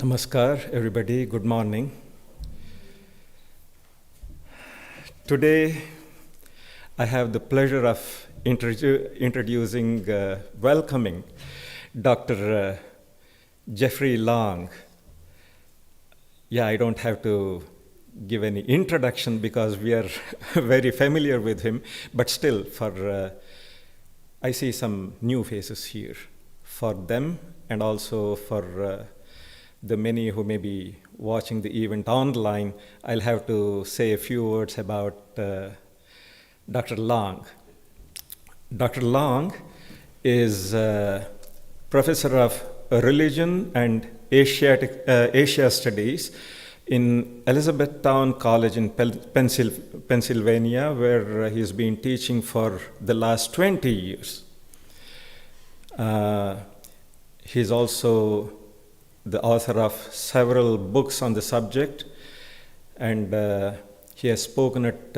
Namaskar, everybody. Good morning. Today, I have the pleasure of introducing, welcoming Dr. Jeffery Long. Yeah, I don't have to give any introduction because we are very familiar with him, but still, I see some new faces here. For them, and also for the many who may be watching the event online, I'll have to say a few words about Dr. Long. Dr. Long is professor of religion and Asia Studies in Elizabethtown College in Pennsylvania, where he's been teaching for the last 20 years. He's also the author of several books on the subject, and he has spoken at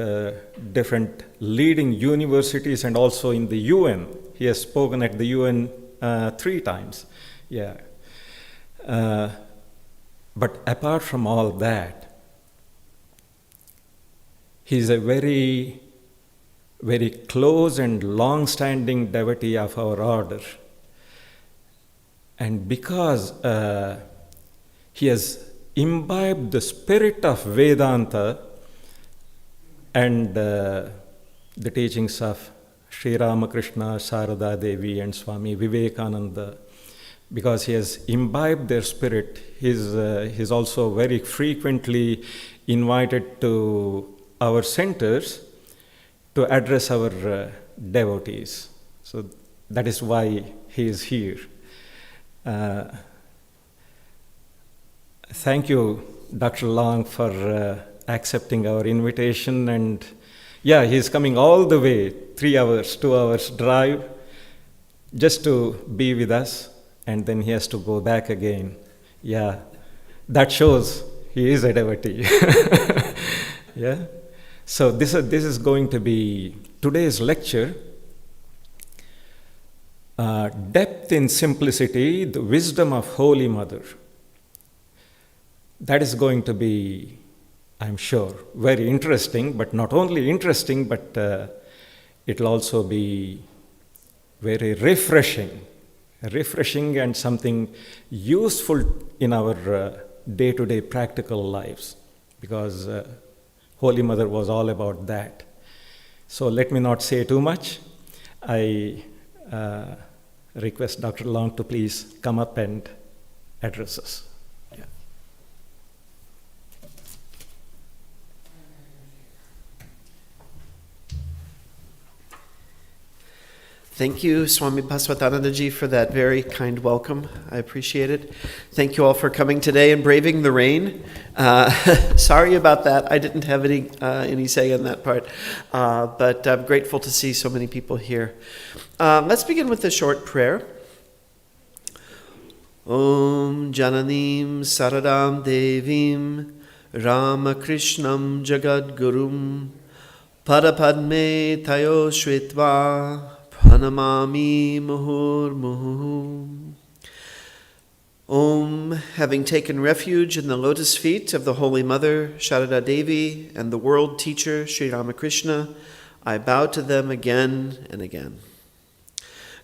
different leading universities and also in the UN. He has spoken at the UN 3 times. Yeah. But apart from all that, he's a very, very close and long-standing devotee of our order. And because he has imbibed the spirit of Vedanta and the teachings of Sri Ramakrishna, Sarada Devi, and Swami Vivekananda, because he has imbibed their spirit, he's also very frequently invited to our centers to address our devotees. So that is why he is here. Thank you, Dr. Long, for accepting our invitation. And yeah, he's coming all the way, 3 hours, 2 hours drive, just to be with us, and then he has to go back again. Yeah, that shows he is a devotee. Yeah. So this is going to be today's lecture. Depth in simplicity, the wisdom of Holy Mother. That is going to be, I'm sure, very interesting, but not only interesting, but it'll also be very refreshing and something useful in our day-to-day practical lives, because Holy Mother was all about that. So let me not say too much. I request Dr. Long to please come up and address us. Yeah. Thank you, Swami Swahananda ji, for that very kind welcome. I appreciate it. Thank you all for coming today and braving the rain. Sorry about that. I didn't have any say in that part, but I'm grateful to see so many people here. Let's begin with a short prayer. Om Jananim Saradam Devim Ramakrishnam Jagadgurum Padapadme Tayo Shvetva Pranamami Muhurmuhu. Om, having taken refuge in the lotus feet of the Holy Mother, Sharada Devi, and the world teacher, Sri Ramakrishna, I bow to them again and again.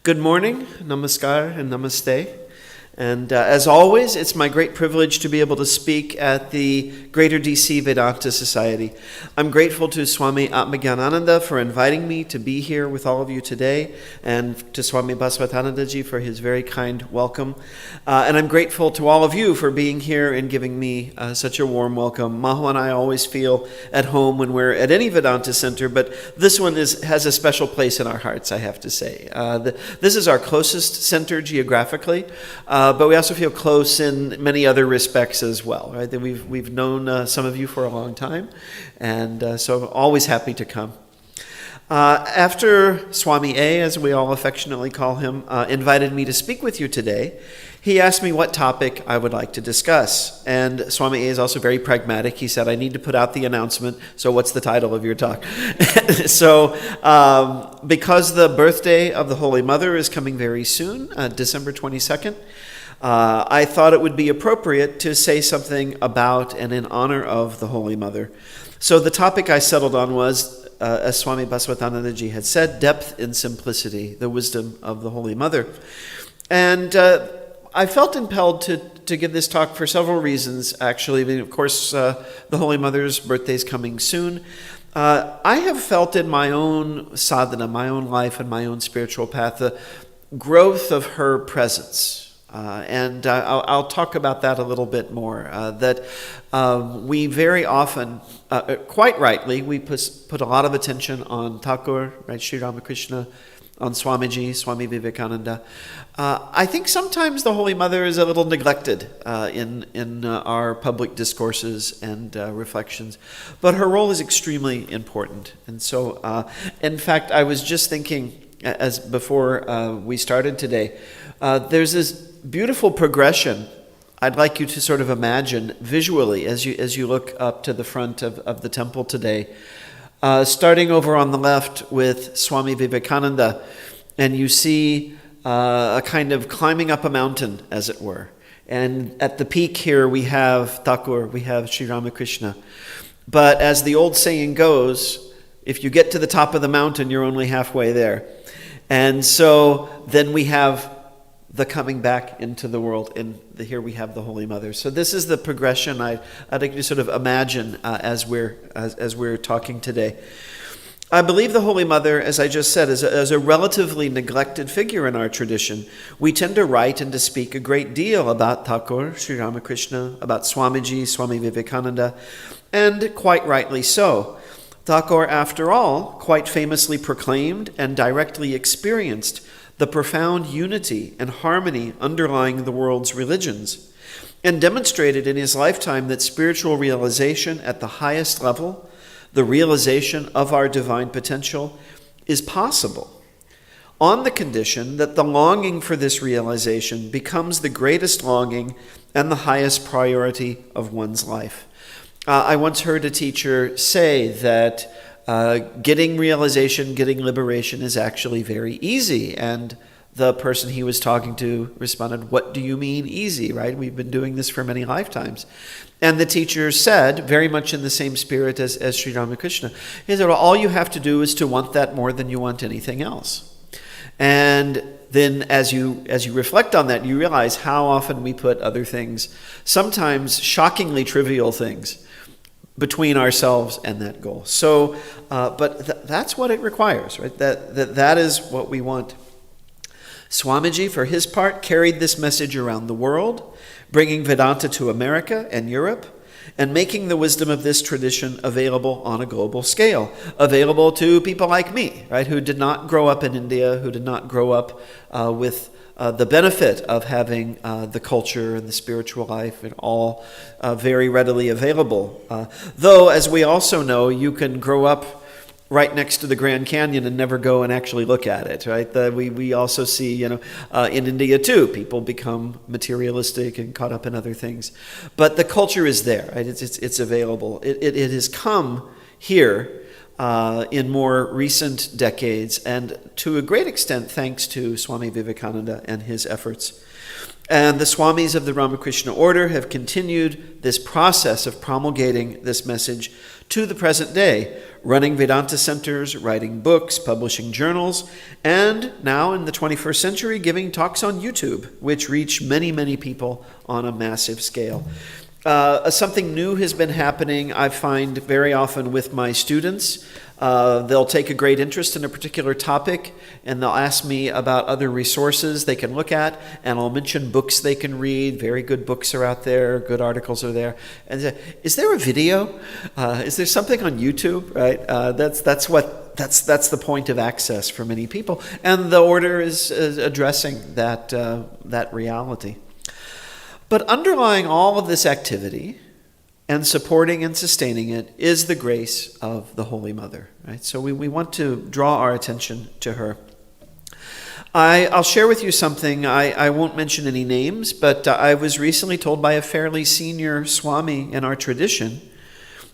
Good morning, namaskar and namaste. And as always, it's my great privilege to be able to speak at the Greater DC Vedanta Society. I'm grateful to Swami Atmagyanananda for inviting me to be here with all of you today, and to Swami Swahananda ji for his very kind welcome. And I'm grateful to all of you for being here and giving me such a warm welcome. Maho and I always feel at home when we're at any Vedanta center, but this one has a special place in our hearts, I have to say. This is our closest center geographically, but we also feel close in many other respects as well, right? That we've known some of you for a long time, and so I'm always happy to come. After Swami A, as we all affectionately call him, invited me to speak with you today, he asked me what topic I would like to discuss. And Swami A is also very pragmatic. He said, I need to put out the announcement, so what's the title of your talk? So because the birthday of the Holy Mother is coming very soon, December 22nd, I thought it would be appropriate to say something about and in honor of the Holy Mother. So the topic I settled on was, as Swami Swahananda had said, depth in simplicity, the wisdom of the Holy Mother. And I felt impelled to give this talk for several reasons, actually. I mean, of course, the Holy Mother's birthday is coming soon. I have felt in my own sadhana, my own life and my own spiritual path, the growth of her presence. And I'll talk about that a little bit more. That we very often, quite rightly, we put a lot of attention on Thakur, right, Sri Ramakrishna, on Swamiji, Swami Vivekananda. I think sometimes the Holy Mother is a little neglected in our public discourses and reflections, but her role is extremely important. And so, in fact, I was just thinking, as before we started today, there's this beautiful progression I'd like you to sort of imagine visually as you look up to the front of the temple today. Starting over on the left with Swami Vivekananda, and you see a kind of climbing up a mountain, as it were. And at the peak here we have Thakur, we have Sri Ramakrishna. But as the old saying goes, if you get to the top of the mountain, you're only halfway there. And so then we have the coming back into the world, and here we have the Holy Mother. So this is the progression I'd like you to sort of imagine as we're talking today. I believe the Holy Mother, as I just said, is a relatively neglected figure in our tradition. We tend to write and to speak a great deal about Thakur, Sri Ramakrishna, about Swamiji, Swami Vivekananda, and quite rightly so. Thakur, after all, quite famously proclaimed and directly experienced the profound unity and harmony underlying the world's religions, and demonstrated in his lifetime that spiritual realization at the highest level, the realization of our divine potential, is possible, on the condition that the longing for this realization becomes the greatest longing and the highest priority of one's life. I once heard a teacher say that getting realization, getting liberation is actually very easy. And the person he was talking to responded, "What do you mean easy, right? We've been doing this for many lifetimes." And the teacher said, very much in the same spirit as Sri Ramakrishna, he said, well, all you have to do is to want that more than you want anything else. And then as you reflect on that, you realize how often we put other things, sometimes shockingly trivial things, between ourselves and that goal. So, but that's what it requires, right? That is what we want. Swamiji, for his part, carried this message around the world, bringing Vedanta to America and Europe, and making the wisdom of this tradition available on a global scale, available to people like me, right, who did not grow up in India, who did not grow up with the benefit of having the culture and the spiritual life and all very readily available. Though, as we also know, you can grow up right next to the Grand Canyon and never go and actually look at it, right? We also see, in India too, people become materialistic and caught up in other things. But the culture is there, right? It's available. It has come here in more recent decades, and to a great extent thanks to Swami Vivekananda and his efforts. And the Swamis of the Ramakrishna order have continued this process of promulgating this message to the present day, running Vedanta centers, writing books, publishing journals, and now in the 21st century giving talks on YouTube, which reach many, many people on a massive scale. Something new has been happening, I find, very often with my students. They'll take a great interest in a particular topic, and they'll ask me about other resources they can look at, and I'll mention books they can read. Very good books are out there, good articles are there. And say, is there a video? Is there something on YouTube? Right? That's the point of access for many people, and the order is addressing that reality. But underlying all of this activity and supporting and sustaining it is the grace of the Holy Mother. Right? So we want to draw our attention to her. I'll share with you something. I won't mention any names, but I was recently told by a fairly senior Swami in our tradition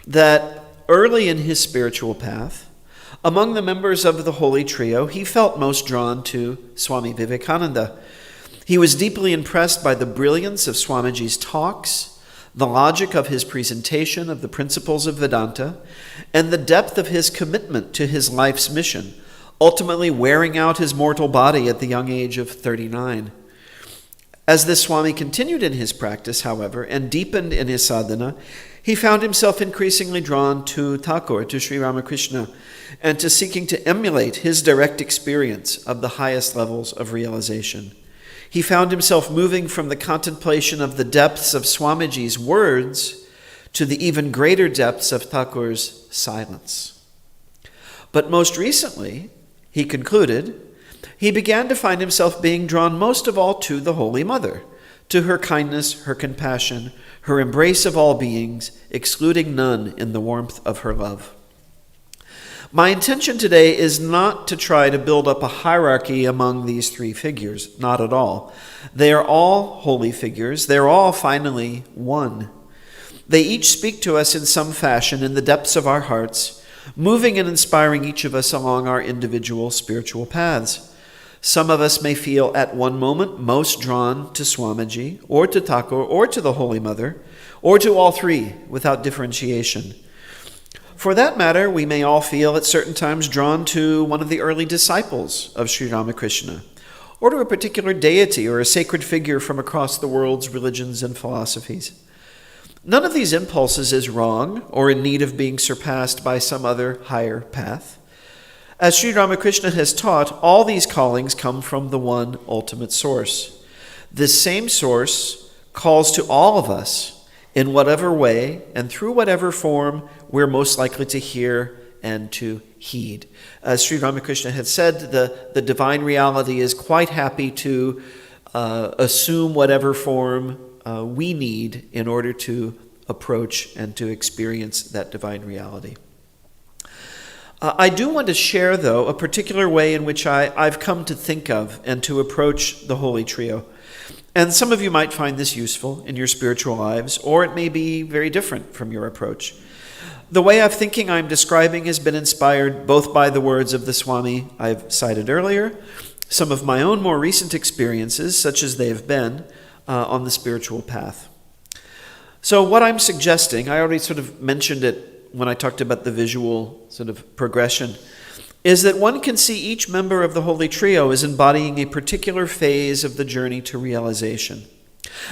that early in his spiritual path, among the members of the Holy Trio, he felt most drawn to Swami Vivekananda. He was deeply impressed by the brilliance of Swamiji's talks, the logic of his presentation of the principles of Vedanta, and the depth of his commitment to his life's mission, ultimately wearing out his mortal body at the young age of 39. As this Swami continued in his practice, however, and deepened in his sadhana, he found himself increasingly drawn to Thakur, to Sri Ramakrishna, and to seeking to emulate his direct experience of the highest levels of realization. He found himself moving from the contemplation of the depths of Swamiji's words to the even greater depths of Thakur's silence. But most recently, he concluded, he began to find himself being drawn most of all to the Holy Mother, to her kindness, her compassion, her embrace of all beings, excluding none in the warmth of her love. My intention today is not to try to build up a hierarchy among these three figures, not at all. They are all holy figures. They're all finally one. They each speak to us in some fashion in the depths of our hearts, moving and inspiring each of us along our individual spiritual paths. Some of us may feel at one moment most drawn to Swamiji, or to Thakur, or to the Holy Mother, or to all three without differentiation. For that matter, we may all feel at certain times drawn to one of the early disciples of Sri Ramakrishna, or to a particular deity or a sacred figure from across the world's religions and philosophies. None of these impulses is wrong or in need of being surpassed by some other higher path. As Sri Ramakrishna has taught, all these callings come from the one ultimate source. This same source calls to all of us in whatever way and through whatever form we're most likely to hear and to heed. As Sri Ramakrishna had said, the divine reality is quite happy to assume whatever form we need in order to approach and to experience that divine reality. I do want to share, though, a particular way in which I've come to think of and to approach the Holy Trio. And some of you might find this useful in your spiritual lives, or it may be very different from your approach. The way of thinking I'm describing has been inspired both by the words of the Swami I've cited earlier, some of my own more recent experiences, such as they have been, on the spiritual path. So what I'm suggesting, I already sort of mentioned it when I talked about the visual sort of progression, is that one can see each member of the Holy Trio as embodying a particular phase of the journey to realization.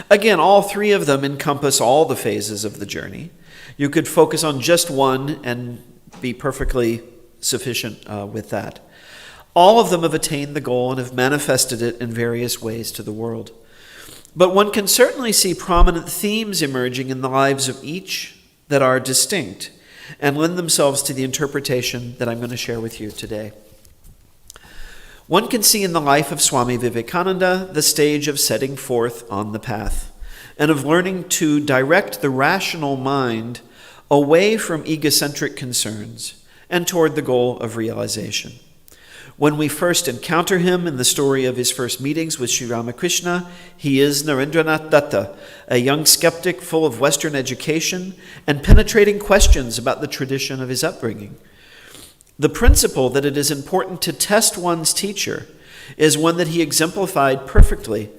Again, all three of them encompass all the phases of the journey. You could focus on just one and be perfectly sufficient with that. All of them have attained the goal and have manifested it in various ways to the world. But one can certainly see prominent themes emerging in the lives of each that are distinct and lend themselves to the interpretation that I'm going to share with you today. One can see in the life of Swami Vivekananda the stage of setting forth on the path and of learning to direct the rational mind away from egocentric concerns and toward the goal of realization. When we first encounter him in the story of his first meetings with Sri Ramakrishna, he is Narendranath Datta, a young skeptic full of Western education and penetrating questions about the tradition of his upbringing. The principle that it is important to test one's teacher is one that he exemplified perfectly,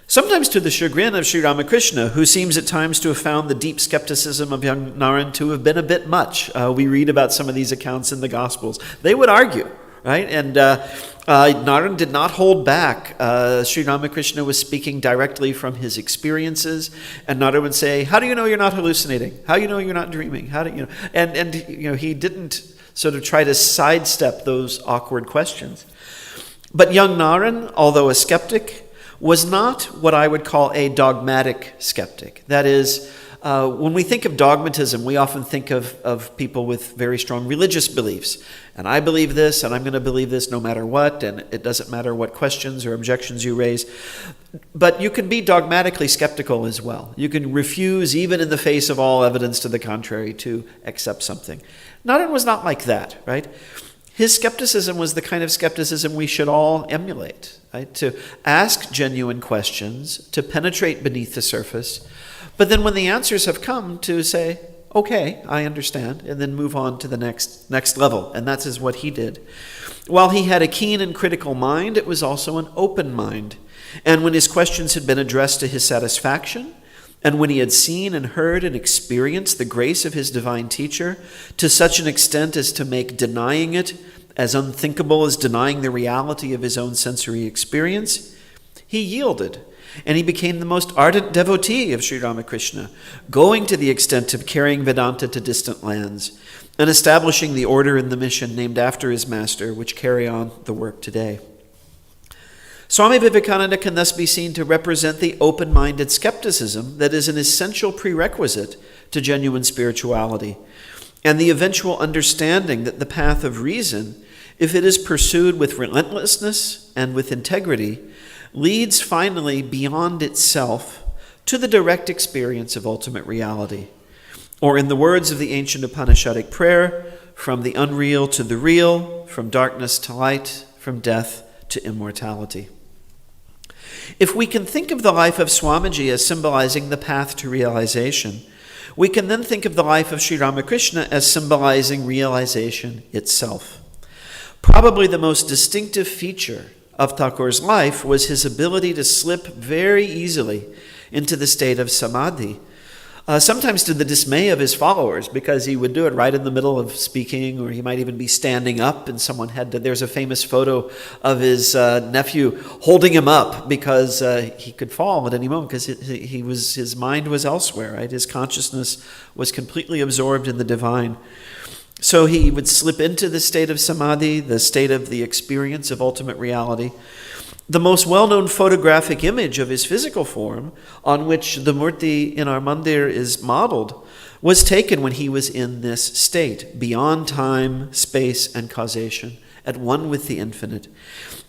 sometimes to the chagrin of Sri Ramakrishna, who seems at times to have found the deep skepticism of young Naren to have been a bit much. We read about some of these accounts in the Gospels. They would argue. Right? And Naren did not hold back. Sri Ramakrishna was speaking directly from his experiences, and Naren would say, "How do you know you're not hallucinating? How do you know you're not dreaming? How do you know?" And he didn't sort of try to sidestep those awkward questions. But young Naren, although a skeptic, was not what I would call a dogmatic skeptic. That is, when we think of dogmatism, we often think of people with very strong religious beliefs. And I believe this, and I'm going to believe this no matter what, and it doesn't matter what questions or objections you raise. But you can be dogmatically skeptical as well. You can refuse, even in the face of all evidence to the contrary, to accept something. Naren was not like that, right? His skepticism was the kind of skepticism we should all emulate, right? To ask genuine questions, to penetrate beneath the surface, but then when the answers have come, to say, okay, I understand, and then move on to the next level. And that is what he did. While he had a keen and critical mind, it was also an open mind. And when his questions had been addressed to his satisfaction, and when he had seen and heard and experienced the grace of his divine teacher to such an extent as to make denying it as unthinkable as denying the reality of his own sensory experience, he yielded, and he became the most ardent devotee of Sri Ramakrishna, going to the extent of carrying Vedanta to distant lands and establishing the order and the mission named after his master, which carry on the work today. Swami Vivekananda can thus be seen to represent the open-minded skepticism that is an essential prerequisite to genuine spirituality, and the eventual understanding that the path of reason, if it is pursued with relentlessness and with integrity, leads finally beyond itself to the direct experience of ultimate reality. Or in the words of the ancient Upanishadic prayer, from the unreal to the real, from darkness to light, from death to immortality. If we can think of the life of Swamiji as symbolizing the path to realization, we can then think of the life of Sri Ramakrishna as symbolizing realization itself. Probably the most distinctive feature of Thakur's life was his ability to slip very easily into the state of samadhi, sometimes to the dismay of his followers, because he would do it right in the middle of speaking, or he might even be standing up and someone had to, there's a famous photo of his nephew holding him up because he could fall at any moment because his mind was elsewhere, right? His consciousness was completely absorbed in the divine. So he would slip into the state of samadhi, the state of the experience of ultimate reality. The most well-known photographic image of his physical form, on which the murti in our mandir is modeled, was taken when he was in this state, beyond time, space, and causation, at one with the infinite.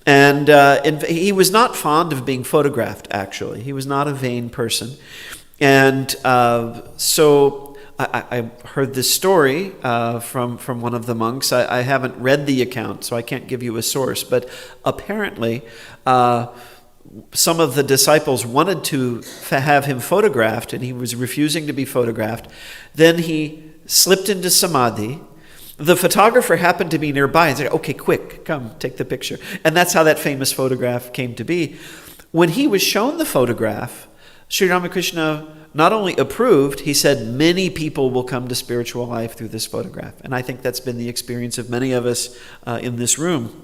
And he was not fond of being photographed, actually. He was not a vain person. And so I heard this story from one of the monks. I haven't read the account, so I can't give you a source. But apparently, some of the disciples wanted to have him photographed, and he was refusing to be photographed. Then he slipped into samadhi. The photographer happened to be nearby and said, "Okay, quick, come, take the picture." And that's how that famous photograph came to be. When he was shown the photograph, Sri Ramakrishna not only approved, he said, many people will come to spiritual life through this photograph. And I think that's been the experience of many of us in this room.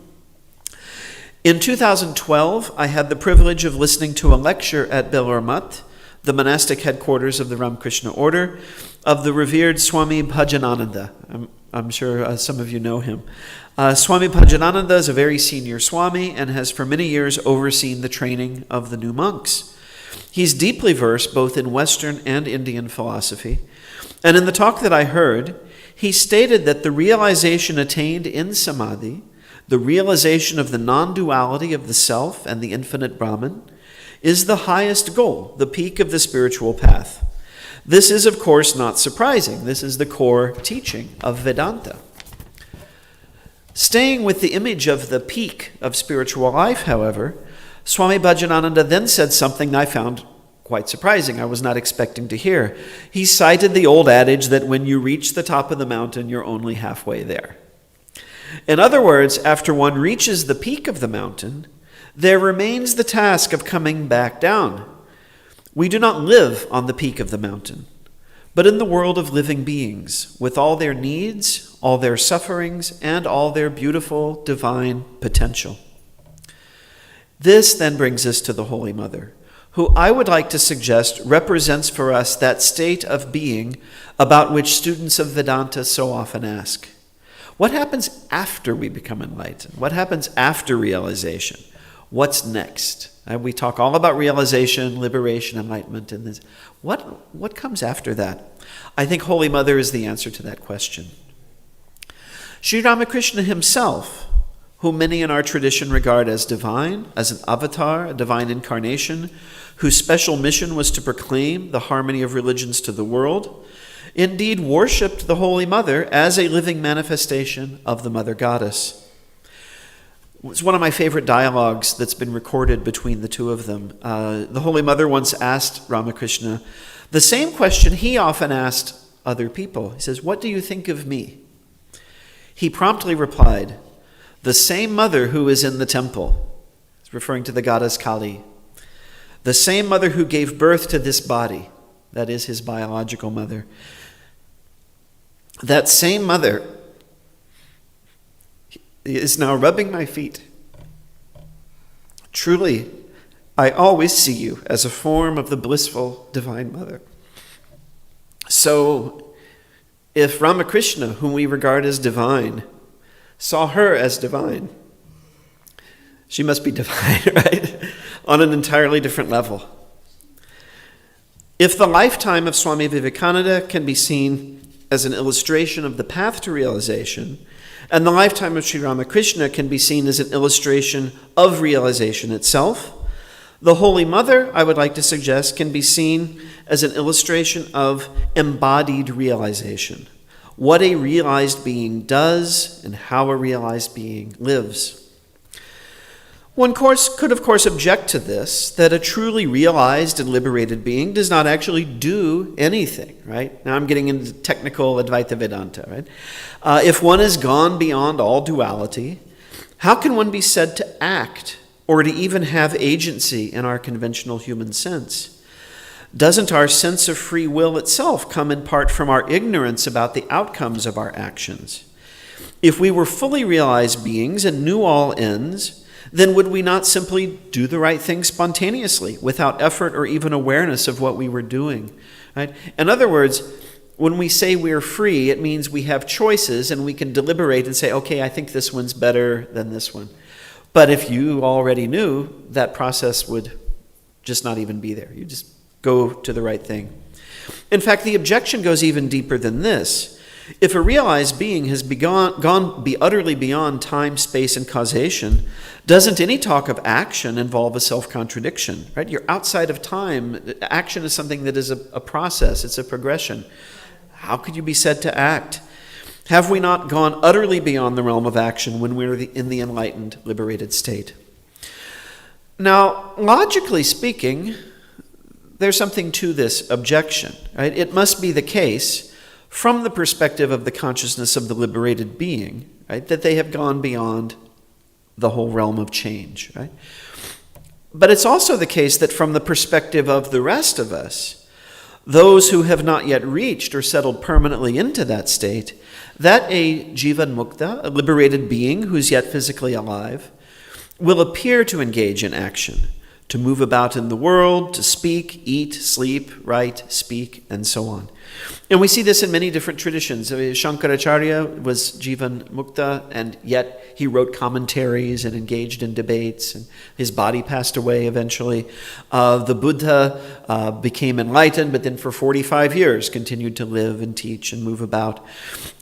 In 2012, I had the privilege of listening to a lecture at Belur Math, the monastic headquarters of the Ramakrishna order, of the revered Swami Bhajanananda. I'm sure some of you know him. Swami Bhajanananda is a very senior Swami and has for many years overseen the training of the new monks. He's deeply versed both in Western and Indian philosophy. And in the talk that I heard, he stated that the realization attained in samadhi, the realization of the non-duality of the self and the infinite Brahman, is the highest goal, the peak of the spiritual path. This is, of course, not surprising. This is the core teaching of Vedanta. Staying with the image of the peak of spiritual life, however, Swami Bhajanananda then said something I found quite surprising. I was not expecting to hear. He cited the old adage that when you reach the top of the mountain, you're only halfway there. In other words, after one reaches the peak of the mountain, there remains the task of coming back down. We do not live on the peak of the mountain, but in the world of living beings, with all their needs, all their sufferings, and all their beautiful divine potential. This then brings us to the Holy Mother, who I would like to suggest represents for us that state of being about which students of Vedanta so often ask. What happens after we become enlightened? What happens after realization? What's next? We talk all about realization, liberation, enlightenment, and this. What comes after that? I think Holy Mother is the answer to that question. Sri Ramakrishna himself, whom many in our tradition regard as divine, as an avatar, a divine incarnation, whose special mission was to proclaim the harmony of religions to the world, indeed worshipped the Holy Mother as a living manifestation of the Mother Goddess. It's one of my favorite dialogues that's been recorded between the two of them. The Holy Mother once asked Ramakrishna the same question he often asked other people. He says, "What do you think of me?" He promptly replied, "The same mother who is in the temple," referring to the goddess Kali, The same mother who gave birth to this body, that is his biological mother, that same mother is now rubbing my feet. Truly, I always see you as a form of the blissful Divine Mother. So, if Ramakrishna, whom we regard as divine, saw her as divine, she must be divine, right? On an entirely different level. If the lifetime of Swami Vivekananda can be seen as an illustration of the path to realization, and the lifetime of Sri Ramakrishna can be seen as an illustration of realization itself, the Holy Mother, I would like to suggest, can be seen as an illustration of embodied realization. What a realized being does and how a realized being lives. One could, of course, object to this, that a truly realized and liberated being does not actually do anything, right? Now I'm getting into technical Advaita Vedanta, right? If one has gone beyond all duality, how can one be said to act or to even have agency in our conventional human sense? Doesn't our sense of free will itself come in part from our ignorance about the outcomes of our actions? If we were fully realized beings and knew all ends, then would we not simply do the right thing spontaneously, without effort or even awareness of what we were doing? Right? In other words, when we say we're free, it means we have choices and we can deliberate and say, okay, I think this one's better than this one. But if you already knew, that process would just not even be there. You just go to the right thing. In fact, the objection goes even deeper than this. If a realized being has gone utterly beyond time, space, and causation, doesn't any talk of action involve a self-contradiction? Right? You're outside of time. Action is something that is a process. It's a progression. How could you be said to act? Have we not gone utterly beyond the realm of action when we're in the enlightened, liberated state? Now, logically speaking, there's something to this objection. Right? It must be the case, from the perspective of the consciousness of the liberated being, right, that they have gone beyond the whole realm of change, right? But it's also the case that from the perspective of the rest of us, those who have not yet reached or settled permanently into that state, that a jivan mukta, a liberated being who's yet physically alive, will appear to engage in action, to move about in the world, to speak, eat, sleep, write, speak, and so on. And we see this in many different traditions. Shankaracharya was jivan mukta, and yet he wrote commentaries and engaged in debates, and his body passed away eventually. The Buddha became enlightened, but then for 45 years continued to live and teach and move about.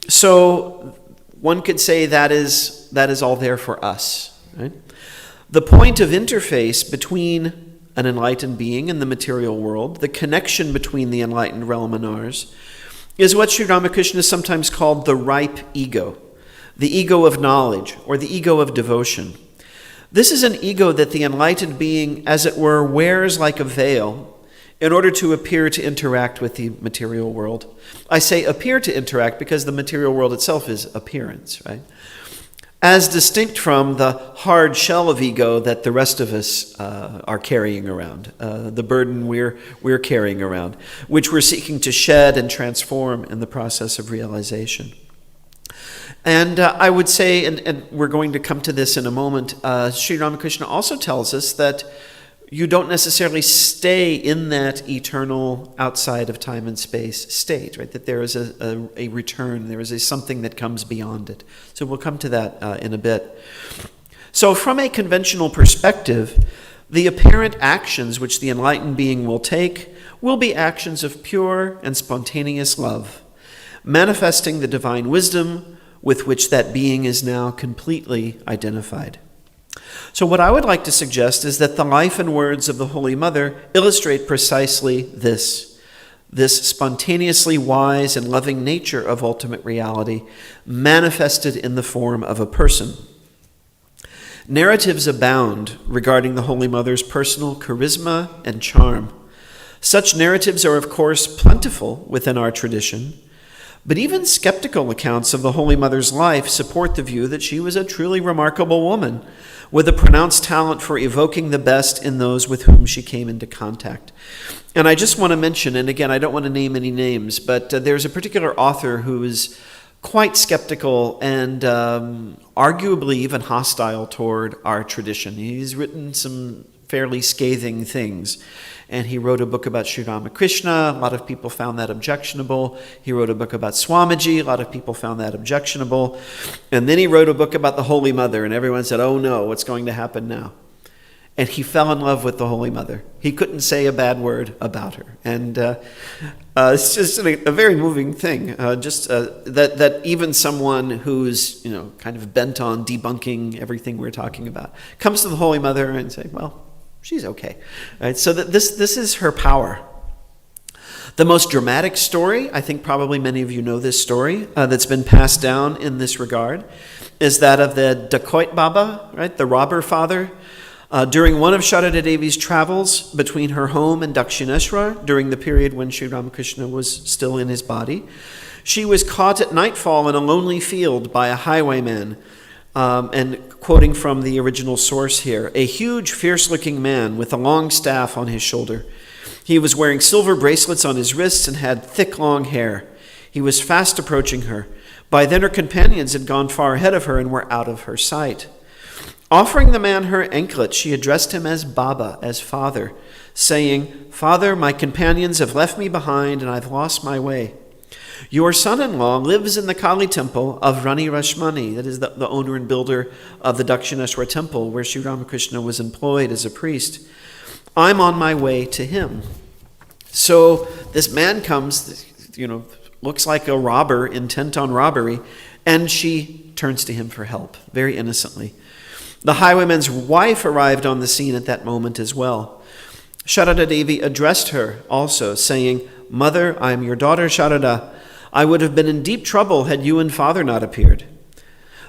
So one could say that is all there for us, right? The point of interface between an enlightened being and the material world, the connection between the enlightened realm and ours, is what Sri Ramakrishna sometimes called the ripe ego, the ego of knowledge, or the ego of devotion. This is an ego that the enlightened being, as it were, wears like a veil in order to appear to interact with the material world. I say appear to interact because the material world itself is appearance, right? As distinct from the hard shell of ego that the rest of us are carrying around, the burden we're carrying around, which we're seeking to shed and transform in the process of realization. And I would say, and we're going to come to this in a moment, Sri Ramakrishna also tells us that you don't necessarily stay in that eternal outside of time and space state, right? That there is a return, there is something that comes beyond it. So we'll come to that in a bit. So from a conventional perspective, the apparent actions which the enlightened being will take will be actions of pure and spontaneous love, manifesting the divine wisdom with which that being is now completely identified. So what I would like to suggest is that the life and words of the Holy Mother illustrate precisely this spontaneously wise and loving nature of ultimate reality manifested in the form of a person. Narratives abound regarding the Holy Mother's personal charisma and charm. Such narratives are, of course, plentiful within our tradition, But even skeptical accounts of the Holy Mother's life support the view that she was a truly remarkable woman with a pronounced talent for evoking the best in those with whom she came into contact. And I just want to mention, and again, I don't want to name any names, but there's a particular author who is quite skeptical and arguably even hostile toward our tradition. He's written some fairly scathing things. And he wrote a book about Sri Ramakrishna. A lot of people found that objectionable. He wrote a book about Swamiji. A lot of people found that objectionable. And then he wrote a book about the Holy Mother, and everyone said, oh no, what's going to happen now? And he fell in love with the Holy Mother. He couldn't say a bad word about her. And it's just a very moving thing. That even someone who's kind of bent on debunking everything we're talking about comes to the Holy Mother and say, well, she's okay. Right? So that this is her power. The most dramatic story, I think probably many of you know this story, that's been passed down in this regard, is that of the Dacoit Baba, right, the robber father. During one of Sharada Devi's travels between her home and Dakshineshwar, during the period when Sri Ramakrishna was still in his body, she was caught at nightfall in a lonely field by a highwayman. And quoting from the original source here, a huge, fierce-looking man with a long staff on his shoulder. He was wearing silver bracelets on his wrists and had thick, long hair. He was fast approaching her. By then her companions had gone far ahead of her and were out of her sight. Offering the man her anklet, she addressed him as Baba, as father, saying, Father, my companions have left me behind and I've lost my way. Your son-in-law lives in the Kali temple of Rani Rashmani, that is the owner and builder of the Dakshineshwar temple where Sri Ramakrishna was employed as a priest. I'm on my way to him. So this man comes, looks like a robber intent on robbery, and she turns to him for help, very innocently. The highwayman's wife arrived on the scene at that moment as well. Sharada Devi addressed her also, saying, Mother, I am your daughter Sharada. I would have been in deep trouble had you and father not appeared.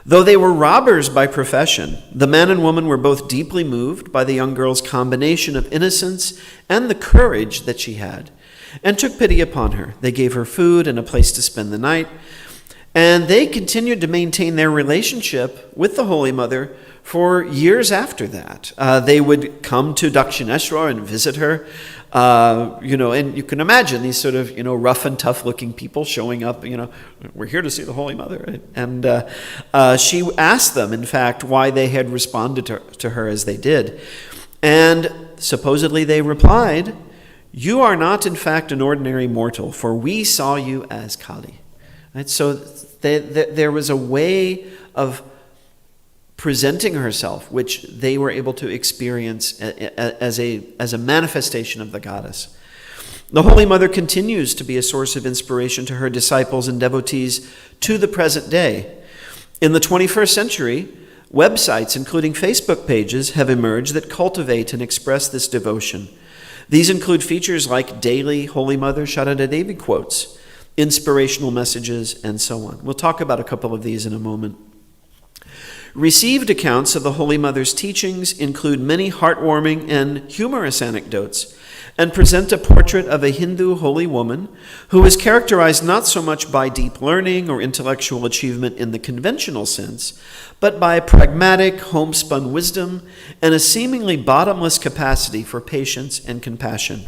Though they were robbers by profession, the man and woman were both deeply moved by the young girl's combination of innocence and the courage that she had, and took pity upon her. They gave her food and a place to spend the night, and they continued to maintain their relationship with the Holy Mother for years after that. They would come to Dakshineshwar and visit her, and you can imagine these sort of, rough and tough looking people showing up, we're here to see the Holy Mother. Right? And she asked them, in fact, why they had responded to her as they did. And supposedly they replied, you are not, in fact, an ordinary mortal, for we saw you as Kali. Right? So there was a way of presenting herself, which they were able to experience as a manifestation of the goddess. The Holy Mother continues to be a source of inspiration to her disciples and devotees to the present day. In the 21st century, websites, including Facebook pages, have emerged that cultivate and express this devotion. These include features like daily Holy Mother Sharada Devi quotes, inspirational messages, and so on. We'll talk about a couple of these in a moment. Received accounts of the Holy Mother's teachings include many heartwarming and humorous anecdotes and present a portrait of a Hindu holy woman who is characterized not so much by deep learning or intellectual achievement in the conventional sense, but by pragmatic, homespun wisdom and a seemingly bottomless capacity for patience and compassion.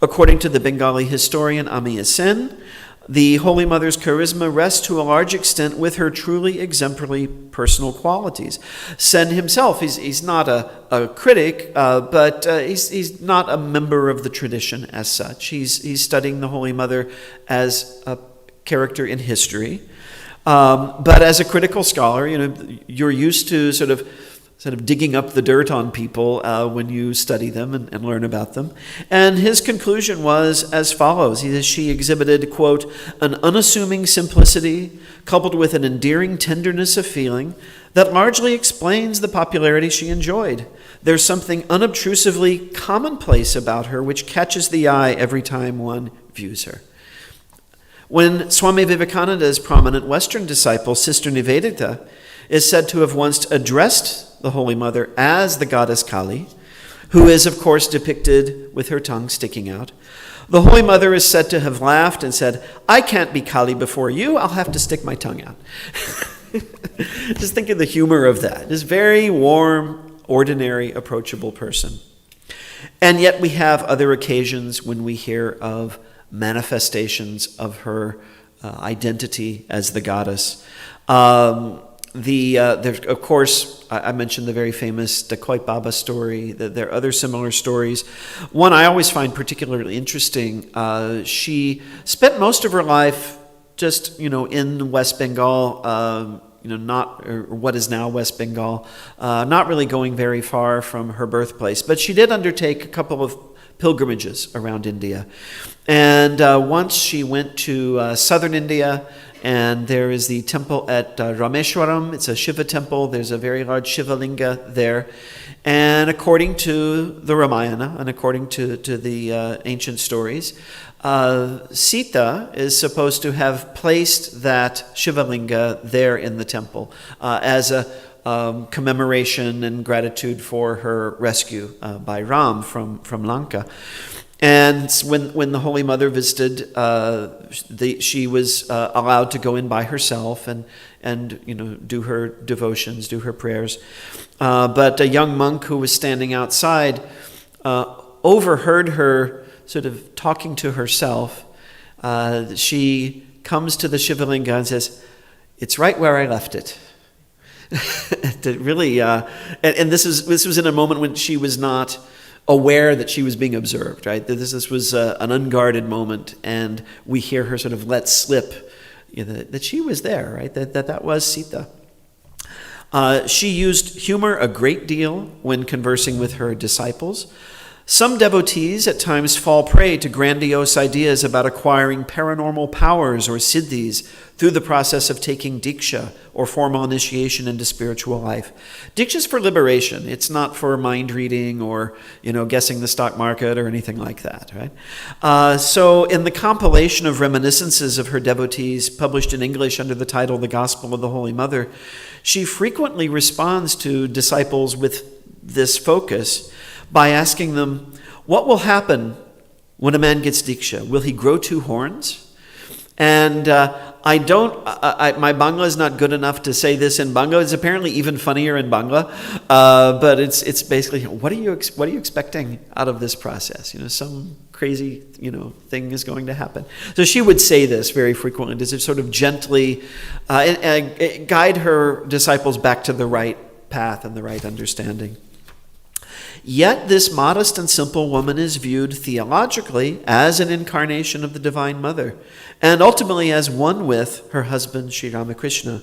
According to the Bengali historian Ami Sen, the Holy Mother's charisma rests to a large extent with her truly exemplary personal qualities. Sen himself, he's not a critic, but he's not a member of the tradition as such. He's studying the Holy Mother as a character in history. But as a critical scholar, you're used to sort of digging up the dirt on people when you study them and learn about them. And his conclusion was as follows. She exhibited, quote, an unassuming simplicity coupled with an endearing tenderness of feeling that largely explains the popularity she enjoyed. There's something unobtrusively commonplace about her which catches the eye every time one views her. When Swami Vivekananda's prominent Western disciple, Sister Nivedita, is said to have once addressed the Holy Mother as the goddess Kali, who is, of course, depicted with her tongue sticking out. The Holy Mother is said to have laughed and said, "I can't be Kali before you, I'll have to stick my tongue out." Just think of the humor of that. This very warm, ordinary, approachable person. And yet we have other occasions when we hear of manifestations of her identity as the goddess. Of course, I mentioned the very famous Dacoit Baba story. There are other similar stories. One I always find particularly interesting. She spent most of her life just, in West Bengal, or what is now West Bengal, not really going very far from her birthplace. But she did undertake a couple of pilgrimages around India. And once she went to southern India, and there is the temple at Rameshwaram. It's a Shiva temple. There's a very large Shiva linga there. And according to the Ramayana, and according to the ancient stories, Sita is supposed to have placed that Shiva linga there in the temple as a commemoration and gratitude for her rescue by Ram from Lanka. And when the Holy Mother visited, she was allowed to go in by herself and do her devotions, do her prayers. But a young monk who was standing outside overheard her sort of talking to herself. She comes to the Shivalinga and says, "It's right where I left it." Really, and this was in a moment when she was not aware that she was being observed, right? This was an unguarded moment, and we hear her sort of let slip that she was there, right? That was Sita. She used humor a great deal when conversing with her disciples. Some devotees at times fall prey to grandiose ideas about acquiring paranormal powers or siddhis through the process of taking diksha, or formal initiation into spiritual life. Diksha is for liberation. It's not for mind reading or guessing the stock market or anything like that, right? So in the compilation of reminiscences of her devotees published in English under the title The Gospel of the Holy Mother, she frequently responds to disciples with this focus by asking them, "What will happen when a man gets diksha? Will he grow two horns?" And my Bangla is not good enough to say this in Bangla. It's apparently even funnier in Bangla, but it's basically, what are you expecting out of this process? Some crazy thing is going to happen. So she would say this very frequently to sort of gently guide her disciples back to the right path and the right understanding. Yet this modest and simple woman is viewed theologically as an incarnation of the Divine Mother, and ultimately as one with her husband, Sri Ramakrishna,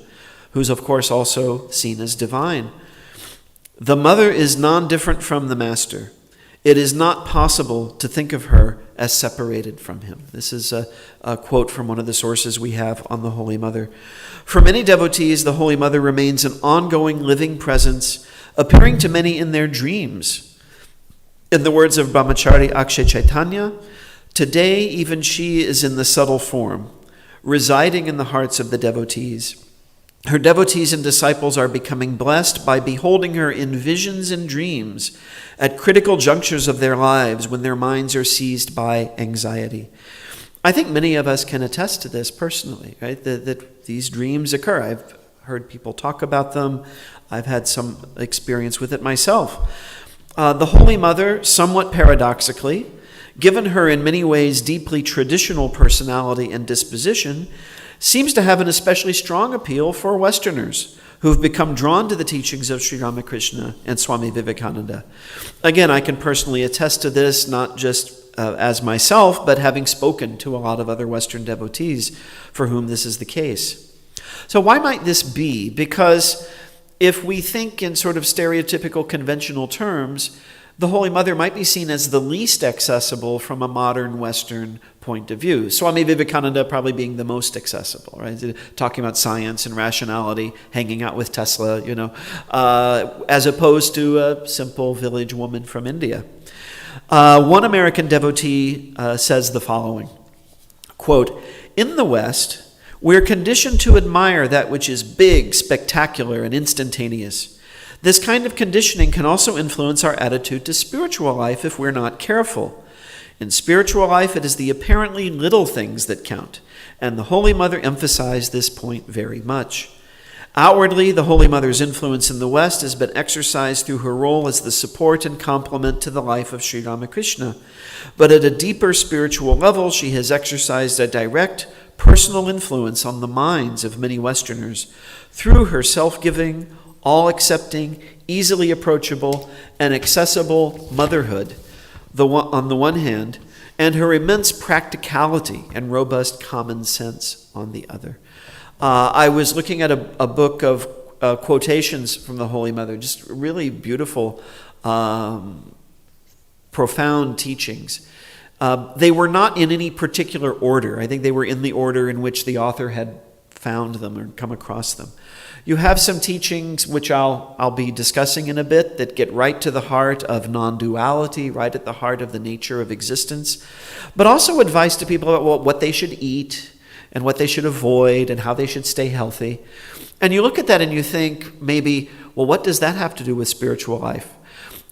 who's of course also seen as divine. The Mother is non-different from the Master. It is not possible to think of her as separated from him. This is a quote from one of the sources we have on the Holy Mother. For many devotees, the Holy Mother remains an ongoing living presence, appearing to many in their dreams. In the words of Brahmachari Akshay Chaitanya, today even she is in the subtle form, residing in the hearts of the devotees. Her devotees and disciples are becoming blessed by beholding her in visions and dreams at critical junctures of their lives when their minds are seized by anxiety. I think many of us can attest to this personally, right? That these dreams occur. I've heard people talk about them. I've had some experience with it myself. The Holy Mother, somewhat paradoxically, given her in many ways deeply traditional personality and disposition, seems to have an especially strong appeal for Westerners who've become drawn to the teachings of Sri Ramakrishna and Swami Vivekananda. Again, I can personally attest to this, not just as myself, but having spoken to a lot of other Western devotees for whom this is the case. So why might this be? Because if we think in sort of stereotypical conventional terms, the Holy Mother might be seen as the least accessible from a modern Western point of view. Swami Vivekananda probably being the most accessible, right? Talking about science and rationality, hanging out with Tesla, as opposed to a simple village woman from India. One American devotee says the following, quote, "In the West, we're conditioned to admire that which is big, spectacular, and instantaneous. This kind of conditioning can also influence our attitude to spiritual life if we're not careful. In spiritual life, it is the apparently little things that count, and the Holy Mother emphasized this point very much. Outwardly, the Holy Mother's influence in the West has been exercised through her role as the support and complement to the life of Sri Ramakrishna. But at a deeper spiritual level, she has exercised a direct personal influence on the minds of many Westerners through her self-giving, all-accepting, easily approachable, and accessible motherhood on the one hand, and her immense practicality and robust common sense on the other. I was looking at a book of quotations from the Holy Mother, just really beautiful, profound teachings. They were not in any particular order. I think they were in the order in which the author had found them or come across them. You have some teachings, which I'll be discussing in a bit, that get right to the heart of non-duality, right at the heart of the nature of existence, but also advice to people about what they should eat and what they should avoid and how they should stay healthy. And you look at that and you think maybe, well, what does that have to do with spiritual life?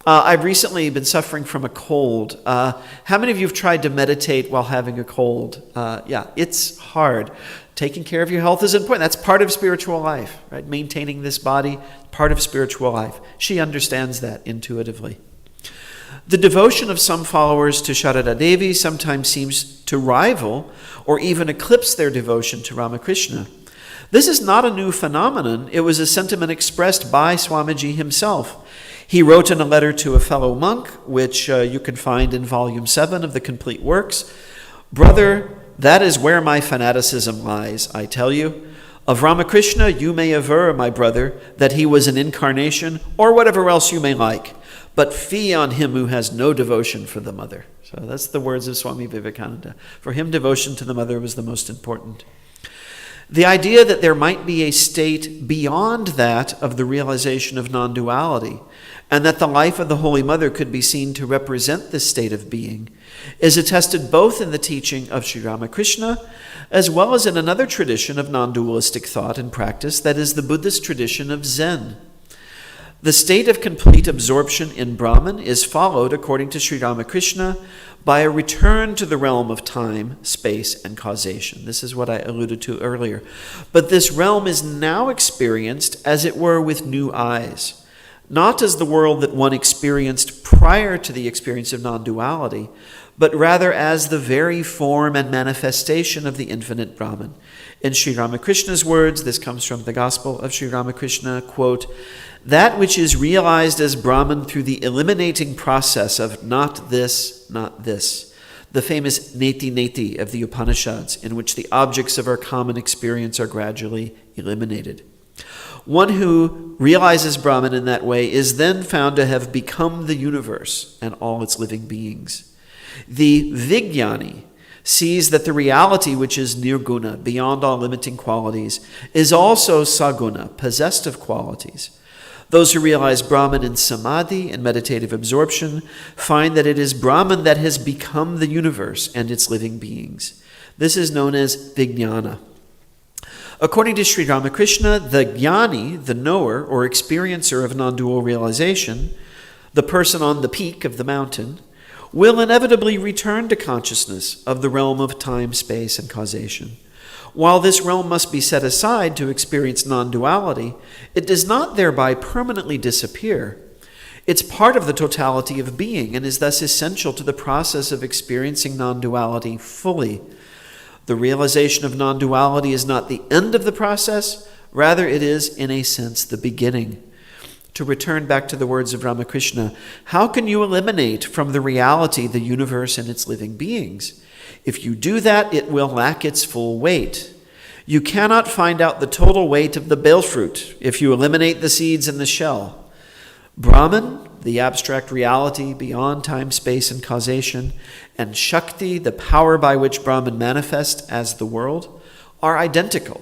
I've recently been suffering from a cold. How many of you have tried to meditate while having a cold? Yeah, it's hard. Taking care of your health is important. That's part of spiritual life, right? Maintaining this body, part of spiritual life. She understands that intuitively. The devotion of some followers to Sharada Devi sometimes seems to rival or even eclipse their devotion to Ramakrishna. This is not a new phenomenon. It was a sentiment expressed by Swamiji himself. He wrote in a letter to a fellow monk, which you can find in Volume 7 of the Complete Works, "Brother, that is where my fanaticism lies, I tell you. Of Ramakrishna you may aver, my brother, that he was an incarnation, or whatever else you may like. But fie on him who has no devotion for the mother." So that's the words of Swami Vivekananda. For him, devotion to the mother was the most important. The idea that there might be a state beyond that of the realization of non-duality, and that the life of the Holy Mother could be seen to represent this state of being, is attested both in the teaching of Sri Ramakrishna as well as in another tradition of non-dualistic thought and practice, that is the Buddhist tradition of Zen. The state of complete absorption in Brahman is followed, according to Sri Ramakrishna, by a return to the realm of time, space, and causation. This is what I alluded to earlier. But this realm is now experienced, as it were, with new eyes, not as the world that one experienced prior to the experience of non-duality, but rather as the very form and manifestation of the infinite Brahman. In Sri Ramakrishna's words, this comes from the Gospel of Sri Ramakrishna, quote, "That which is realized as Brahman through the eliminating process of not this, the famous neti neti of the Upanishads, in which the objects of our common experience are gradually eliminated. One who realizes Brahman in that way is then found to have become the universe and all its living beings. The Vijnani sees that the reality which is nirguna, beyond all limiting qualities, is also saguna, possessed of qualities. Those who realize Brahman in samadhi and meditative absorption find that it is Brahman that has become the universe and its living beings. This is known as Vijnana. According to Sri Ramakrishna, the jnani, the knower or experiencer of non-dual realization, the person on the peak of the mountain, will inevitably return to consciousness of the realm of time, space, and causation. While this realm must be set aside to experience non-duality, it does not thereby permanently disappear. It's part of the totality of being and is thus essential to the process of experiencing non-duality fully. The realization of non-duality is not the end of the process, rather it is, in a sense, the beginning. To return back to the words of Ramakrishna, how can you eliminate from the reality the universe and its living beings? If you do that, it will lack its full weight. You cannot find out the total weight of the bale fruit if you eliminate the seeds in the shell. Brahman, the abstract reality beyond time, space, and causation, and Shakti, the power by which Brahman manifests as the world, are identical.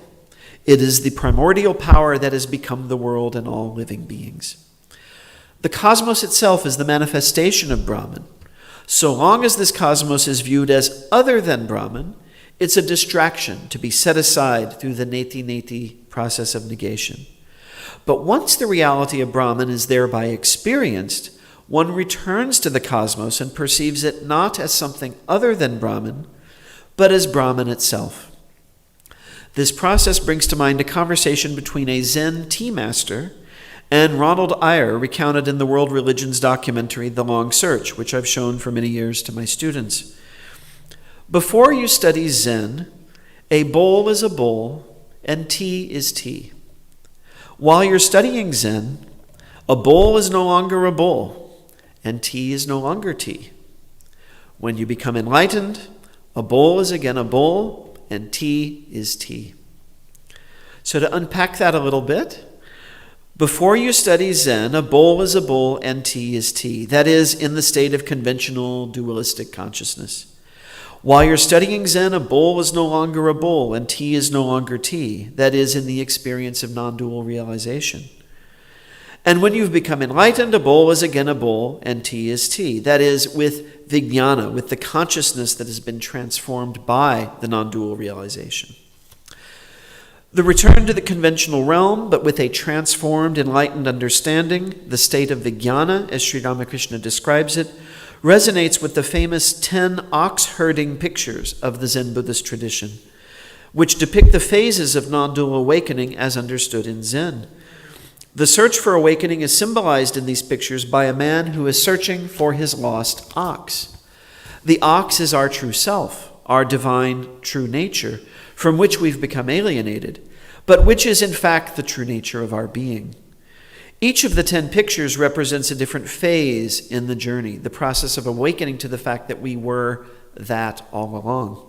It is the primordial power that has become the world and all living beings. The cosmos itself is the manifestation of Brahman. So long as this cosmos is viewed as other than Brahman, it's a distraction to be set aside through the neti-neti process of negation. But once the reality of Brahman is thereby experienced, one returns to the cosmos and perceives it not as something other than Brahman, but as Brahman itself. This process brings to mind a conversation between a Zen tea master and Ronald Eyre, recounted in the World Religions documentary, The Long Search, which I've shown for many years to my students. Before you study Zen, a bowl is a bowl and tea is tea. While you're studying Zen, a bowl is no longer a bowl and tea is no longer tea. When you become enlightened, a bowl is again a bowl and tea is tea. So to unpack that a little bit, before you study Zen, a bowl is a bowl and tea is tea. That is, in the state of conventional dualistic consciousness. While you're studying Zen, a bowl is no longer a bowl and tea is no longer tea. That is, in the experience of non-dual realization. And when you've become enlightened, a bowl is again a bowl and tea is tea. That is, with vijnana, with the consciousness that has been transformed by the non-dual realization. The return to the conventional realm, but with a transformed, enlightened understanding, the state of vijnana, as Sri Ramakrishna describes it, resonates with the famous 10 ox-herding pictures of the Zen Buddhist tradition, which depict the phases of non-dual awakening as understood in Zen. The search for awakening is symbolized in these pictures by a man who is searching for his lost ox. The ox is our true self, our divine true nature, from which we've become alienated, but which is in fact the true nature of our being. Each of the 10 pictures represents a different phase in the journey, the process of awakening to the fact that we were that all along.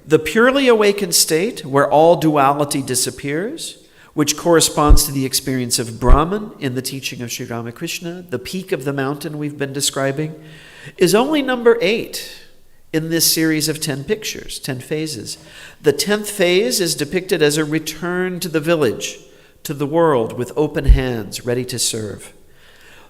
The purely awakened state, where all duality disappears, which corresponds to the experience of Brahman in the teaching of Sri Ramakrishna, the peak of the mountain we've been describing, is only number 8 in this series of 10 pictures, 10 phases. The 10th phase is depicted as a return to the village, to the world with open hands, ready to serve.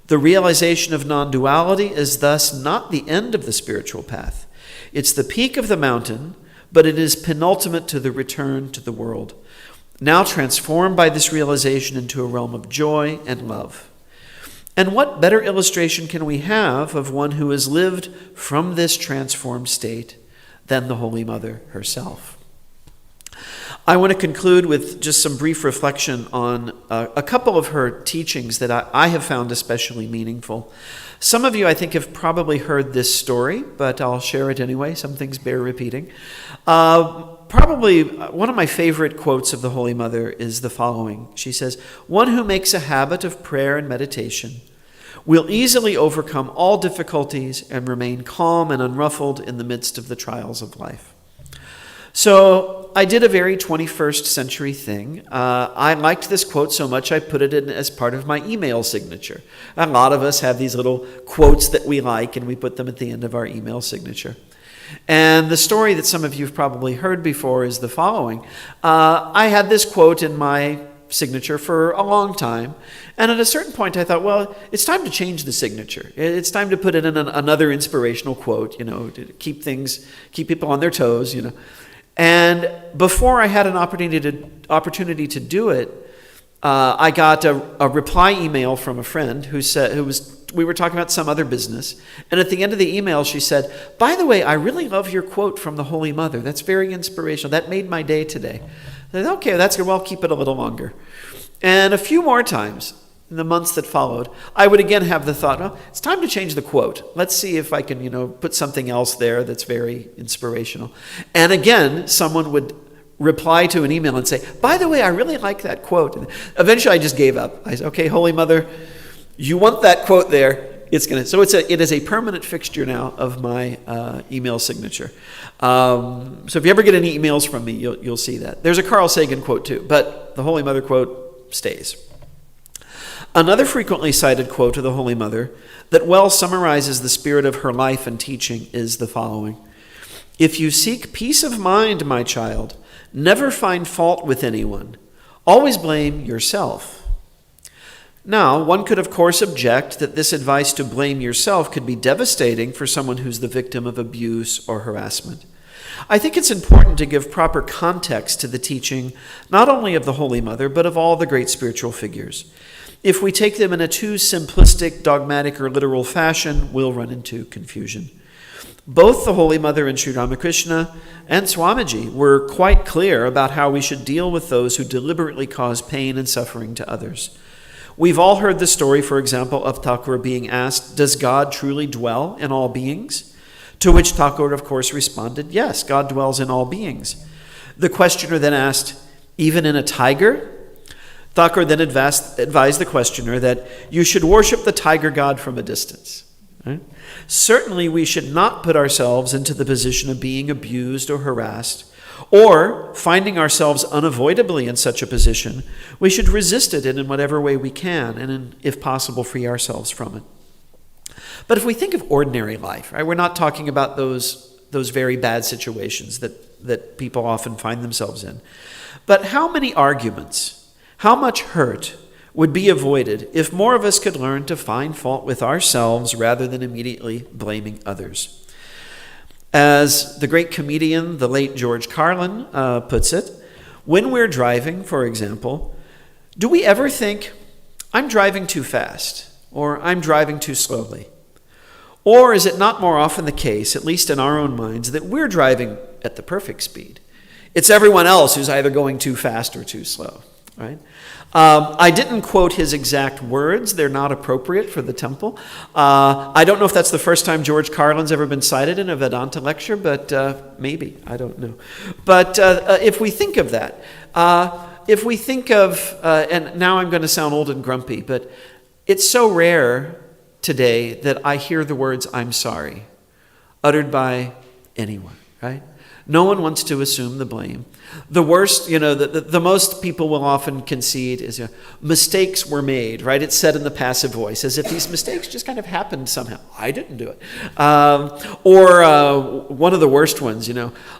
The realization of non-duality is thus not the end of the spiritual path. It's the peak of the mountain, but it is penultimate to the return to the world, now transformed by this realization into a realm of joy and love. And what better illustration can we have of one who has lived from this transformed state than the Holy Mother herself? I want to conclude with just some brief reflection on a couple of her teachings that I have found especially meaningful. Some of you, I think, have probably heard this story, but I'll share it anyway. Some things bear repeating. Probably one of my favorite quotes of the Holy Mother is the following. She says, "One who makes a habit of prayer and meditation will easily overcome all difficulties and remain calm and unruffled in the midst of the trials of life." So I did a very 21st century thing. I liked this quote so much I put it in as part of my email signature. A lot of us have these little quotes that we like, and we put them at the end of our email signature. And the story that some of you have probably heard before is the following. I had this quote in my signature for a long time, and at a certain point I thought, well, it's time to change the signature. It's time to put in another inspirational quote, to keep people on their toes, And before I had an opportunity to do it, I got a reply email from a friend we were talking about some other business, and at the end of the email she said, "By the way, I really love your quote from the Holy Mother. That's very inspirational. That made my day today." I said, "Okay, that's good. Well, I'll keep it a little longer." And a few more times in the months that followed, I would again have the thought, well, it's time to change the quote. Let's see if I can, put something else there that's very inspirational. And again, someone would reply to an email and say, "By the way, I really like that quote." And eventually I just gave up. I said, "Okay, Holy Mother, you want that quote there. So it is a permanent fixture now of my email signature. So if you ever get any emails from me, you'll see that. There's a Carl Sagan quote too, but the Holy Mother quote stays. Another frequently cited quote of the Holy Mother that well summarizes the spirit of her life and teaching is the following: "If you seek peace of mind, my child, never find fault with anyone. Always blame yourself." Now, one could of course object that this advice to blame yourself could be devastating for someone who's the victim of abuse or harassment. I think it's important to give proper context to the teaching not only of the Holy Mother, but of all the great spiritual figures. If we take them in a too simplistic, dogmatic, or literal fashion, we'll run into confusion. Both the Holy Mother and Sri Ramakrishna and Swamiji were quite clear about how we should deal with those who deliberately cause pain and suffering to others. We've all heard the story, for example, of Thakur being asked, "Does God truly dwell in all beings?" To which Thakur, of course, responded, "Yes, God dwells in all beings." The questioner then asked, "Even in a tiger?" Thakur then advised the questioner that you should worship the tiger god from a distance. Right? Certainly, we should not put ourselves into the position of being abused or harassed, or finding ourselves unavoidably in such a position. We should resist it in whatever way we can, and if possible, free ourselves from it. But if we think of ordinary life, right, we're not talking about those very bad situations that people often find themselves in. But how many arguments, how much hurt would be avoided if more of us could learn to find fault with ourselves rather than immediately blaming others? As the great comedian, the late George Carlin, puts it, when we're driving, for example, do we ever think, I'm driving too fast, or I'm driving too slowly? Or is it not more often the case, at least in our own minds, that we're driving at the perfect speed? It's everyone else who's either going too fast or too slow, right? I didn't quote his exact words. They're not appropriate for the temple. I don't know if that's the first time George Carlin's ever been cited in a Vedanta lecture, but maybe. I don't know. But if we think of that, if we think of, and now I'm going to sound old and grumpy, but it's so rare today that I hear the words, "I'm sorry," uttered by anyone, right? No one wants to assume the blame. The worst, the most people will often concede is, mistakes were made, right? It's said in the passive voice, as if these mistakes just kind of happened somehow. I didn't do it. Or one of the worst ones,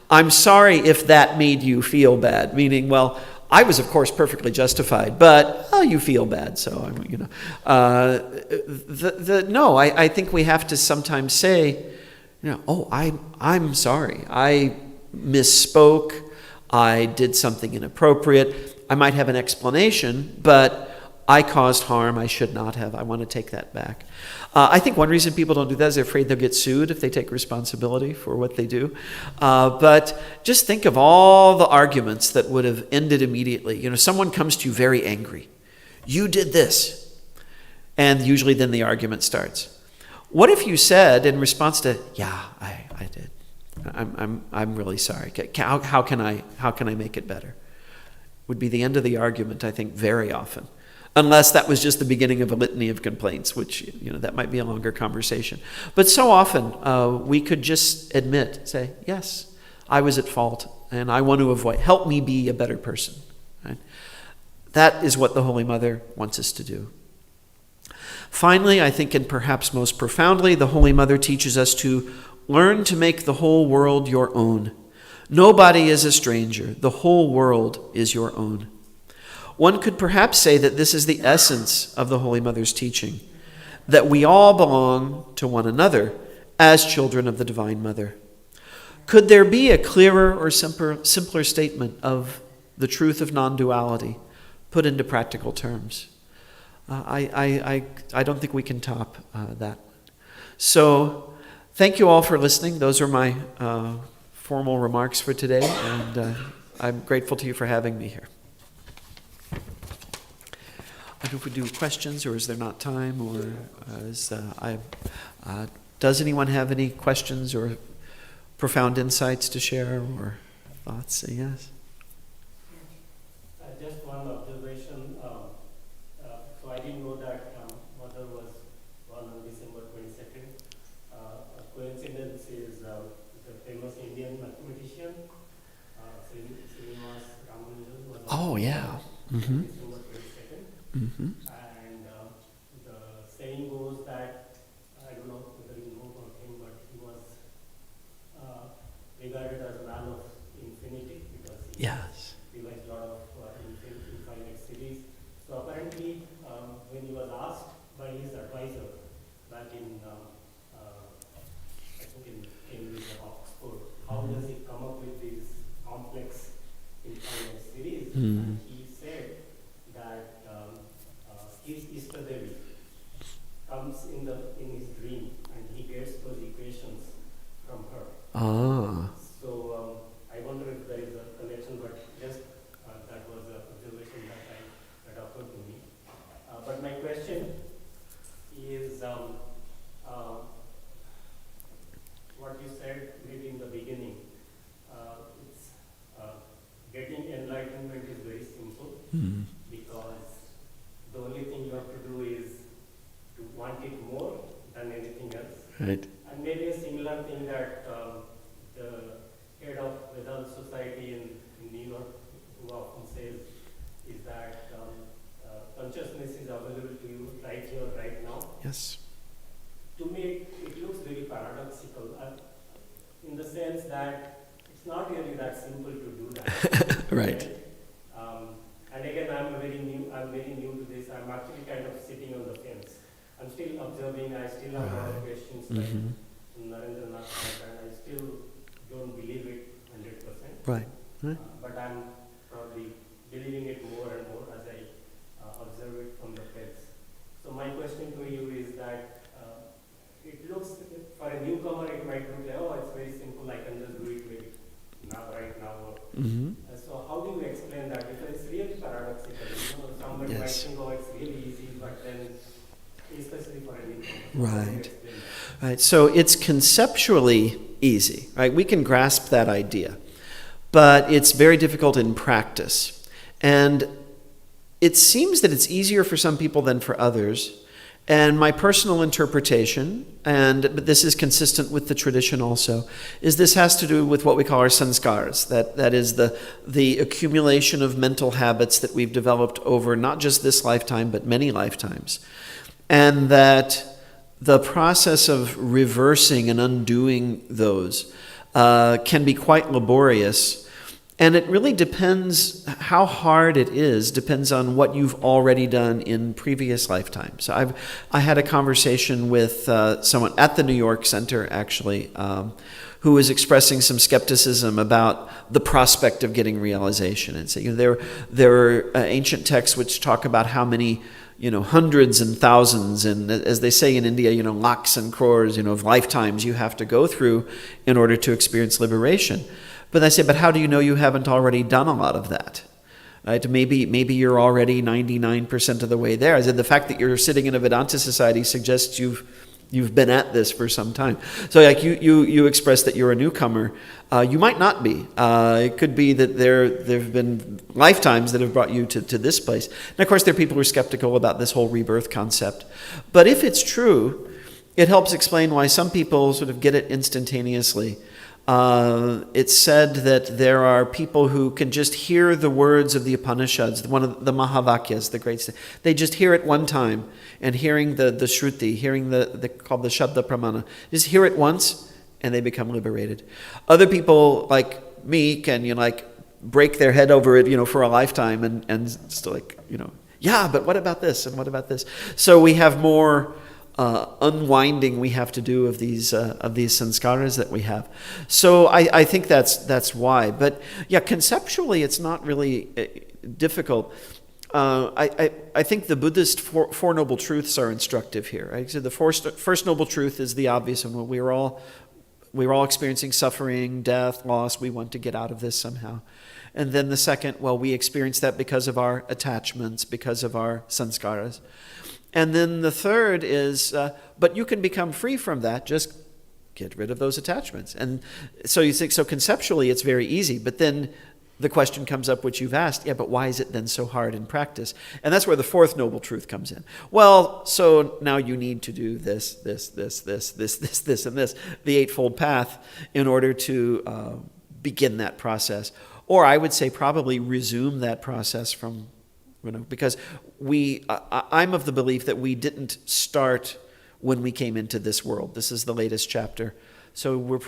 "I'm sorry if that made you feel bad," meaning, well, I was, of course, perfectly justified, but you feel bad, so no. I think we have to sometimes say, I'm sorry. I misspoke. I did something inappropriate. I might have an explanation, but I caused harm I should not have. I want to take that back. I think one reason people don't do that is they're afraid they'll get sued if they take responsibility for what they do. But just think of all the arguments that would have ended immediately. Someone comes to you very angry. You did this. And usually then the argument starts. What if you said in response to, "Yeah, I did. I'm really sorry. How can I make it better?" Would be the end of the argument, I think, very often. Unless that was just the beginning of a litany of complaints, which, that might be a longer conversation. But so often we could just say, "Yes, I was at fault, and I want to help me be a better person." Right? That is what the Holy Mother wants us to do. Finally, I think, and perhaps most profoundly, the Holy Mother teaches us to learn to make the whole world your own. Nobody is a stranger. The whole world is your own. One could perhaps say that this is the essence of the Holy Mother's teaching, that we all belong to one another as children of the Divine Mother. Could there be a clearer or simpler statement of the truth of non-duality put into practical terms? I don't think we can top that. So thank you all for listening. Those are my formal remarks for today, and I'm grateful to you for having me here. I don't know if we do questions, or is there not time, or does anyone have any questions or profound insights to share or thoughts? Say yes. Just one observation. So I didn't know that Mother was born on December 22nd. A coincidence is the famous Indian mathematician, Sri Ramakrishna, was Oh, yeah. Mm-hmm. December 22nd. Mm-hmm. And the saying goes that, I don't know whether you know about him, but he was regarded as a man of infinity because he Yes. devised a lot of infinite series. So apparently, when he was asked by his advisor back in, I think in Cambridge or Oxford, how does he come up with these complex infinite series? And he said that comes in his dream, and he gets those equations from her. Ah. So I wonder if there is a connection, but just that was an observation that occurred to me. But my question is, what you said maybe in the beginning, it's getting enlightenment is very simple, because the only thing you have to do is to want it more than anything else. Right. And maybe a similar thing that the head of Vedanta Society in New York, who often says, is that consciousness is available to you right here, right now. Yes. To me, it looks very paradoxical, in the sense that it's not really that simple to do that. Right. And again, I'm very new to this. I'm actually kind of sitting on the fence. I'm still observing. I still have a lot of questions like Narendra Nath, and I still don't believe it 100%. Right. But I'm probably believing it more and more as I observe it from the fence. So my question to you is that it looks, for a newcomer, it might look like, oh, it's very simple, I can just do it maybe now, right now. So how do you explain that? Because it's really paradoxical. Somebody might think, oh, it's really easy, but then, especially for a newcomer. Right. Right. So it's conceptually easy, right? We can grasp that idea, but it's very difficult in practice. And it seems that it's easier for some people than for others. And my personal interpretation, but this is consistent with the tradition also, is this has to do with what we call our sanskars. That is the accumulation of mental habits that we've developed over not just this lifetime, but many lifetimes. And that the process of reversing and undoing those can be quite laborious. And it really depends how hard it is, depends on what you've already done in previous lifetimes. So I had a conversation with someone at the New York Center, actually, who was expressing some skepticism about the prospect of getting realization. And so, there are ancient texts which talk about how many, hundreds and thousands, and as they say in India, lakhs and crores, of lifetimes you have to go through in order to experience liberation. But I say, but how do you know you haven't already done a lot of that? Right? Maybe you're already 99% of the way there. I said, the fact that you're sitting in a Vedanta society suggests you've been at this for some time. So like you expressed that you're a newcomer. You might not be. It could be that there have been lifetimes that have brought you to this place. And of course, there are people who are skeptical about this whole rebirth concept. But if it's true, it helps explain why some people sort of get it instantaneously. It's said that there are people who can just hear the words of the Upanishads, one of the Mahavakyas, the great. They just hear it one time, and hearing the Shruti, hearing called the Shabda Pramana, just hear it once, and they become liberated. Other people like me can break their head over it, for a lifetime, and still yeah, but what about this and what about this? So we have more unwinding we have to do of these sanskaras that we have. So I think that's why. But yeah, conceptually it's not really difficult. I think the Buddhist four noble truths are instructive here. Right? So the first noble truth is the obvious one. We're all experiencing suffering, death, loss. We want to get out of this somehow. And then the second, we experience that because of our attachments, because of our sanskaras. And then the third is, but you can become free from that, just get rid of those attachments. And so you think, so conceptually it's very easy, but then the question comes up which you've asked, but why is it then so hard in practice? And that's where the fourth noble truth comes in. Well, so now you need to do this, and this, the Eightfold Path, in order to begin that process. Or I would say probably resume that process from, because I'm of the belief that we didn't start when we came into this world. This is the latest chapter. So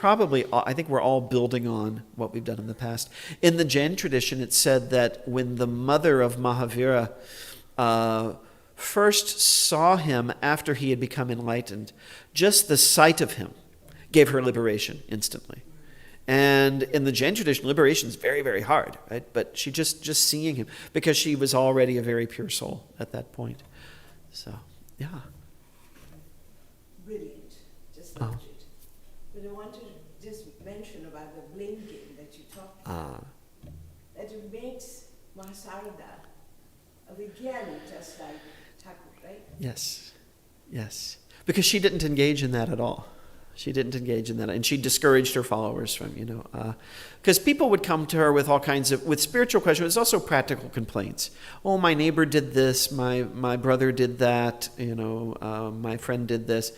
I think we're all building on what we've done in the past. In the Jain tradition, it's said that when the mother of Mahavira first saw him after he had become enlightened, just the sight of him gave her liberation instantly. And in the Jain tradition, liberation is very, very hard, right? But she just seeing him, because she was already a very pure soul at that point. So, yeah. Mahasarada, Vigyani, just like Thakur, right? Yes, yes. Because she didn't engage in that at all. She didn't engage in that, and she discouraged her followers from, because people would come to her with all kinds of, with spiritual questions, but also practical complaints. Oh, my neighbor did this, my brother did that, my friend did this,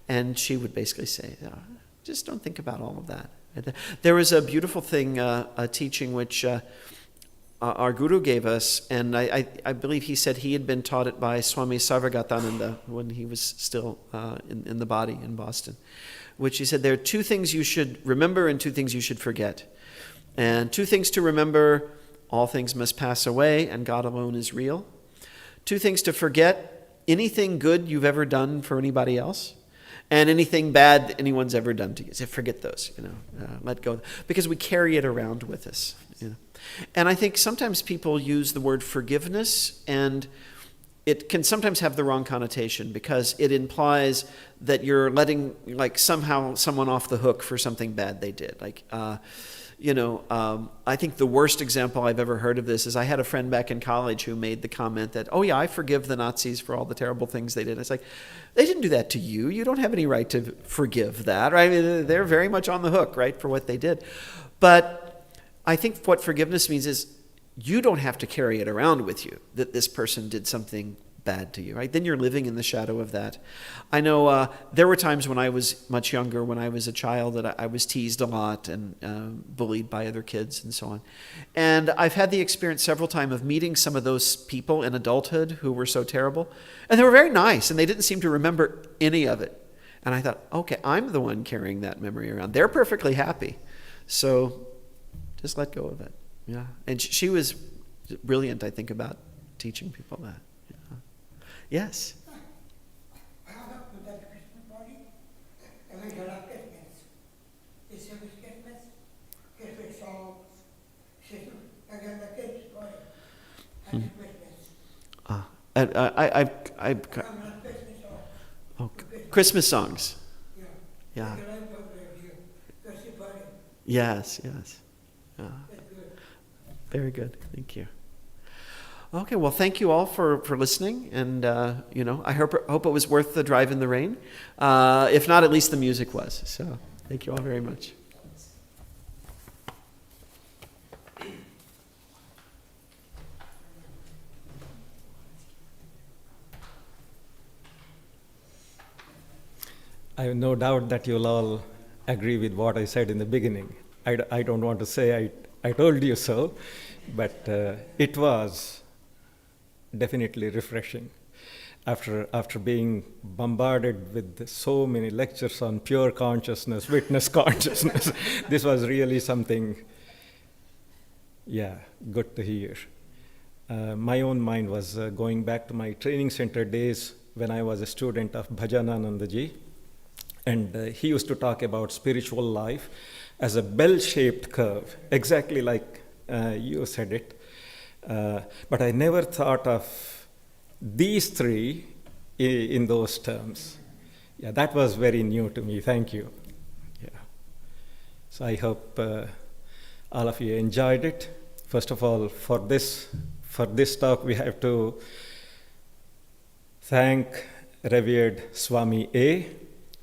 and she would basically say, just don't think about all of that. There was a beautiful thing, a teaching which our guru gave us, and I believe he said he had been taught it by Swami Swahananda when he was still in the body in Boston, which he said there are two things you should remember and two things you should forget. And two things to remember: all things must pass away and God alone is real. Two things to forget: anything good you've ever done for anybody else, and anything bad that anyone's ever done to you. So forget those, let go. Because we carry it around with us. And I think sometimes people use the word forgiveness, and it can sometimes have the wrong connotation because it implies that you're letting somehow someone off the hook for something bad they did. I think the worst example I've ever heard of this is I had a friend back in college who made the comment that, oh yeah, I forgive the Nazis for all the terrible things they did. It's like, they didn't do that to you. You don't have any right to forgive that, right? I mean, they're very much on the hook, right, for what they did. But I think what forgiveness means is you don't have to carry it around with you that this person did something bad to you, right? Then you're living in the shadow of that. I know there were times when I was much younger, when I was a child, that I was teased a lot and bullied by other kids and so on. And I've had the experience several times of meeting some of those people in adulthood who were so terrible. And they were very nice, and they didn't seem to remember any of it. And I thought, okay, I'm the one carrying that memory around. They're perfectly happy. So just let go of it. Yeah. And she was brilliant, I think, about teaching people that. Yeah. Yes? I have to that Christmas party, and we had a Christmas. It's a Christmas songs, again the kids party, and Christmas. Christmas songs. Yeah. Yes. Very good. Thank you. Okay, well, thank you all for listening, and I hope it was worth the drive in the rain. If not, at least the music was. So, thank you all very much. I have no doubt that you'll all agree with what I said in the beginning. I don't want to say I told you so, but it was definitely refreshing. After being bombarded with so many lectures on pure consciousness, witness consciousness, this was really something, good to hear. My own mind was going back to my training center days when I was a student of Bhajananandaji, and he used to talk about spiritual life as a bell-shaped curve, exactly like you said it. But I never thought of these three in those terms. Yeah, that was very new to me. Thank you. Yeah. So I hope all of you enjoyed it. First of all, for this talk, we have to thank revered Swami A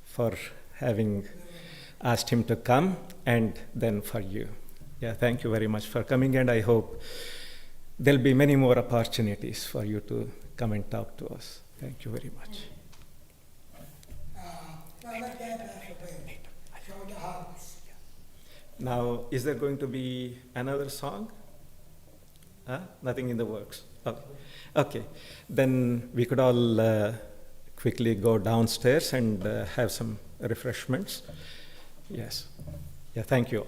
for having asked him to come, and then for you. Yeah, thank you very much for coming, and I hope there'll be many more opportunities for you to come and talk to us. Thank you very much. Now, is there going to be another song? Nothing in the works. Okay. Then we could all quickly go downstairs and have some refreshments. Yes. Yeah, thank you.